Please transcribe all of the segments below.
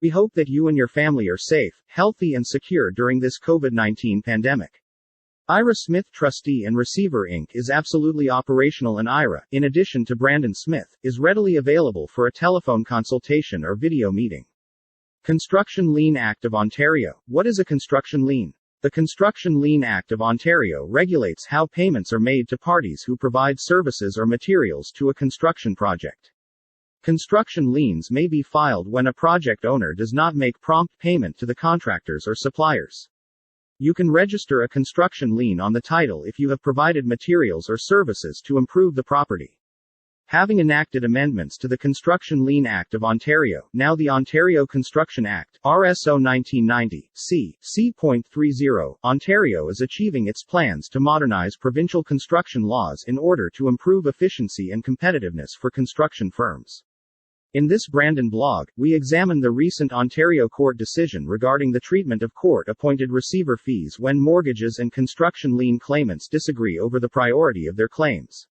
We hope that you and your family are safe, healthy, and secure during this COVID-19 pandemic. Ira Smith Trustee and Receiver Inc. is absolutely operational, and Ira, in addition to Brandon Smith, is readily available for a telephone consultation or video meeting. Construction Lien Act of Ontario. What is a construction lien? The Construction Lien Act of Ontario regulates how payments are made to parties who provide services or materials to a construction project. Construction liens may be filed when a project owner does not make prompt payment to the contractors or suppliers. You can register a construction lien on the title if you have provided materials or services to improve the property. Having enacted amendments to the Construction Lien Act of Ontario, now the Ontario Construction Act, RSO 1990, C.30, Ontario is achieving its plans to modernize provincial construction laws in order to improve efficiency and competitiveness for construction firms. In this Brandon blog, we examine the recent Ontario court decision regarding the treatment of court-appointed receiver fees when mortgages and construction lien claimants disagree over the priority of their claims.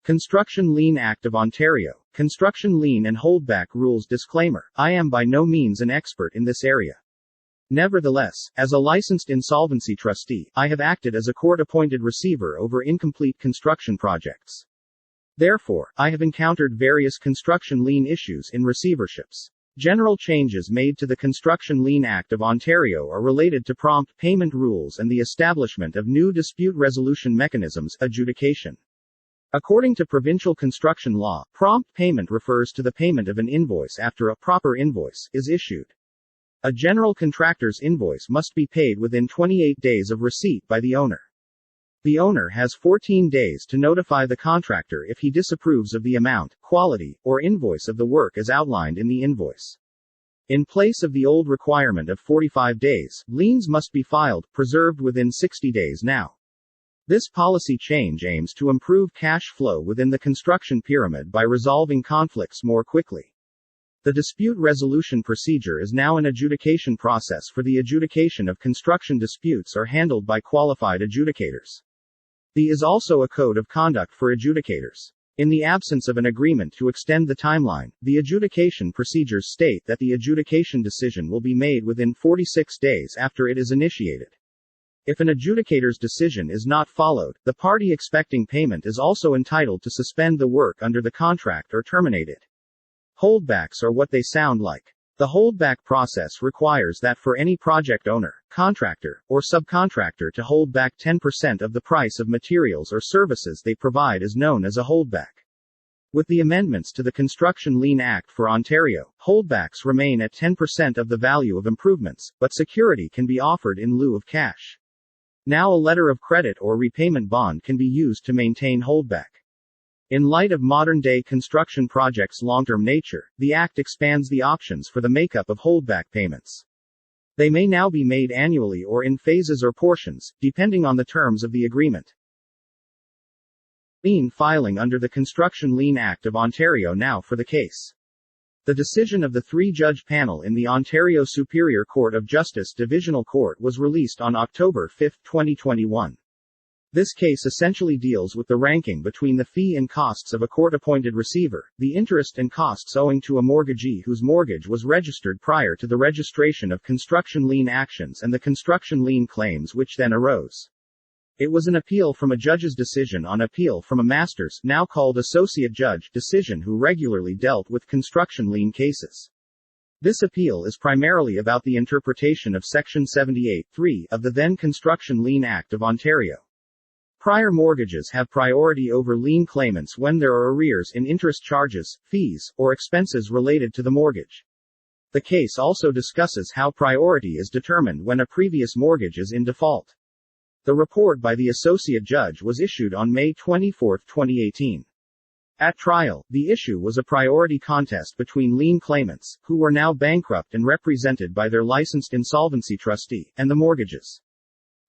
Construction Lien Act of Ontario. Construction lien and holdback rules. Disclaimer: I am by no means an expert in this area. Nevertheless, as a licensed insolvency trustee, I have acted as a court-appointed receiver over incomplete construction projects. Therefore, I have encountered various construction lien issues in receiverships. General changes made to the Construction Lien Act of Ontario are related to prompt payment rules and the establishment of new dispute resolution mechanisms, adjudication. According to provincial construction law, prompt payment refers to the payment of an invoice after a proper invoice is issued. A general contractor's invoice must be paid within 28 days of receipt by the owner. The owner has 14 days to notify the contractor if he disapproves of the amount, quality, or invoice of the work as outlined in the invoice. In place of the old requirement of 45 days, liens must be filed, preserved within 60 days now. This policy change aims to improve cash flow within the construction pyramid by resolving conflicts more quickly. The dispute resolution procedure is now an adjudication process for the adjudication of construction disputes are handled by qualified adjudicators. The is also a code of conduct for adjudicators. In the absence of an agreement to extend the timeline, the adjudication procedures state that the adjudication decision will be made within 46 days after it is initiated. If an adjudicator's decision is not followed, the party expecting payment is also entitled to suspend the work under the contract or terminate it. Holdbacks are what they sound like. The holdback process requires that for any project owner, contractor, or subcontractor to hold back 10% of the price of materials or services they provide is known as a holdback. With the amendments to the Construction Lien Act for Ontario, holdbacks remain at 10% of the value of improvements, but security can be offered in lieu of cash. Now a letter of credit or repayment bond can be used to maintain holdback. In light of modern-day construction projects' long-term nature, the Act expands the options for the makeup of holdback payments. They may now be made annually or in phases or portions, depending on the terms of the agreement. Lien filing under the Construction Lien Act of Ontario. Now for the case. The decision of the three-judge panel in the Ontario Superior Court of Justice Divisional Court was released on October 5, 2021. This case essentially deals with the ranking between the fee and costs of a court-appointed receiver, the interest and costs owing to a mortgagee whose mortgage was registered prior to the registration of construction lien actions and the construction lien claims which then arose. It was an appeal from a judge's decision on appeal from a master's, now called associate judge, decision who regularly dealt with construction lien cases. This appeal is primarily about the interpretation of Section 78(3) of the then Construction Lien Act of Ontario. Prior mortgages have priority over lien claimants when there are arrears in interest charges, fees, or expenses related to the mortgage. The case also discusses how priority is determined when a previous mortgage is in default. The report by the associate judge was issued on May 24, 2018. At trial, the issue was a priority contest between lien claimants, who were now bankrupt and represented by their licensed insolvency trustee, and the mortgages.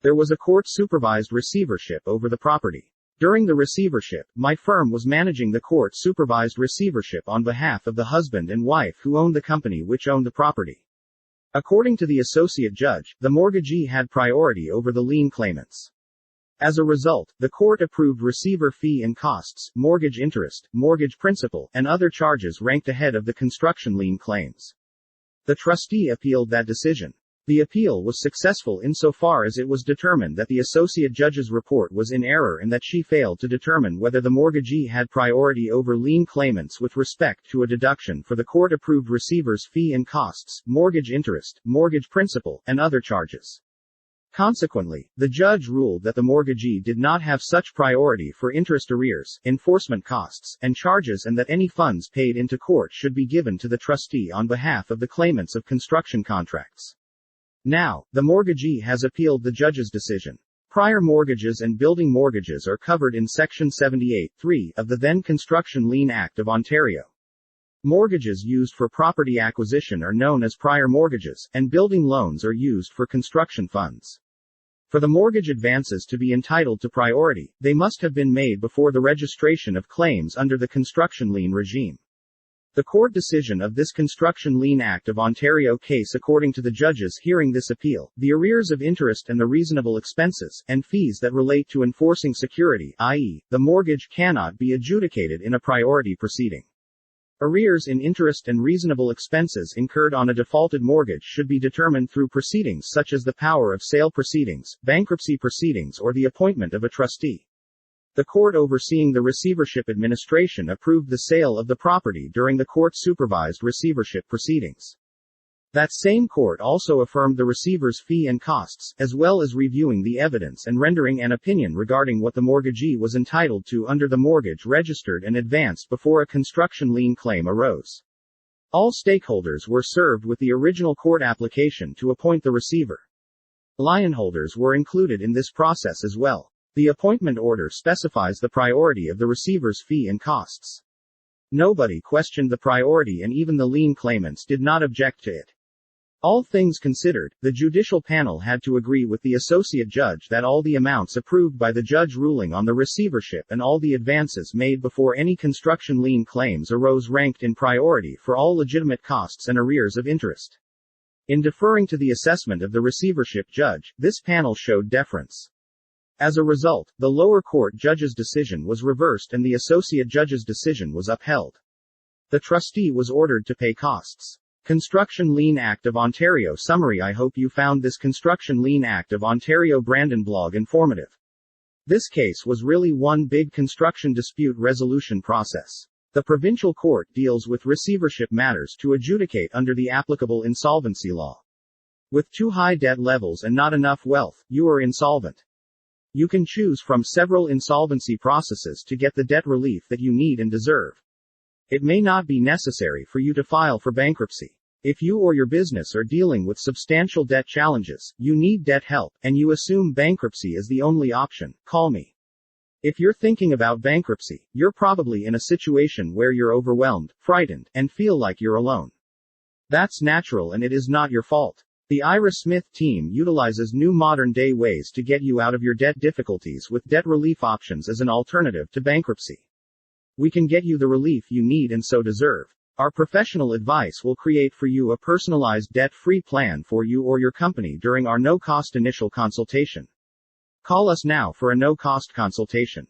There was a court-supervised receivership over the property. During the receivership, my firm was managing the court-supervised receivership on behalf of the husband and wife who owned the company which owned the property. According to the associate judge, the mortgagee had priority over the lien claimants. As a result, the court approved receiver fee and costs, mortgage interest, mortgage principal, and other charges ranked ahead of the construction lien claims. The trustee appealed that decision. The appeal was successful insofar as it was determined that the associate judge's report was in error and that she failed to determine whether the mortgagee had priority over lien claimants with respect to a deduction for the court-approved receiver's fee and costs, mortgage interest, mortgage principal, and other charges. Consequently, the judge ruled that the mortgagee did not have such priority for interest arrears, enforcement costs, and charges, and that any funds paid into court should be given to the trustee on behalf of the claimants of construction contracts. Now, the mortgagee has appealed the judge's decision. Prior mortgages and building mortgages are covered in Section 78(3) of the then Construction Lien Act of Ontario. Mortgages used for property acquisition are known as prior mortgages, and building loans are used for construction funds. For the mortgage advances to be entitled to priority, they must have been made before the registration of claims under the construction lien regime. The court decision of this Construction Lien Act of Ontario case, according to the judges hearing this appeal, the arrears of interest and the reasonable expenses and fees that relate to enforcing security, i.e., the mortgage, cannot be adjudicated in a priority proceeding. Arrears in interest and reasonable expenses incurred on a defaulted mortgage should be determined through proceedings such as the power of sale proceedings, bankruptcy proceedings, or the appointment of a trustee. The court overseeing the receivership administration approved the sale of the property during the court-supervised receivership proceedings. That same court also affirmed the receiver's fee and costs, as well as reviewing the evidence and rendering an opinion regarding what the mortgagee was entitled to under the mortgage registered and advanced before a construction lien claim arose. All stakeholders were served with the original court application to appoint the receiver. Lien holders were included in this process as well. The appointment order specifies the priority of the receiver's fee and costs. Nobody questioned the priority, and even the lien claimants did not object to it. All things considered, the judicial panel had to agree with the associate judge that all the amounts approved by the judge ruling on the receivership and all the advances made before any construction lien claims arose ranked in priority for all legitimate costs and arrears of interest. In deferring to the assessment of the receivership judge, this panel showed deference. As a result, the lower court judge's decision was reversed and the associate judge's decision was upheld. The trustee was ordered to pay costs. Construction Lien Act of Ontario summary. I hope you found this Construction Lien Act of Ontario Brandon blog informative. This case was really one big construction dispute resolution process. The provincial court deals with receivership matters to adjudicate under the applicable insolvency law. With too high debt levels and not enough wealth, you are insolvent. You can choose from several insolvency processes to get the debt relief that you need and deserve. It may not be necessary for you to file for bankruptcy. If you or your business are dealing with substantial debt challenges, you need debt help, and you assume bankruptcy is the only option, call me. If you're thinking about bankruptcy, you're probably in a situation where you're overwhelmed, frightened, and feel like you're alone. That's natural and it is not your fault. The Ira Smith team utilizes new modern-day ways to get you out of your debt difficulties with debt relief options as an alternative to bankruptcy. We can get you the relief you need and so deserve. Our professional advice will create for you a personalized debt-free plan for you or your company during our no-cost initial consultation. Call us now for a no-cost consultation.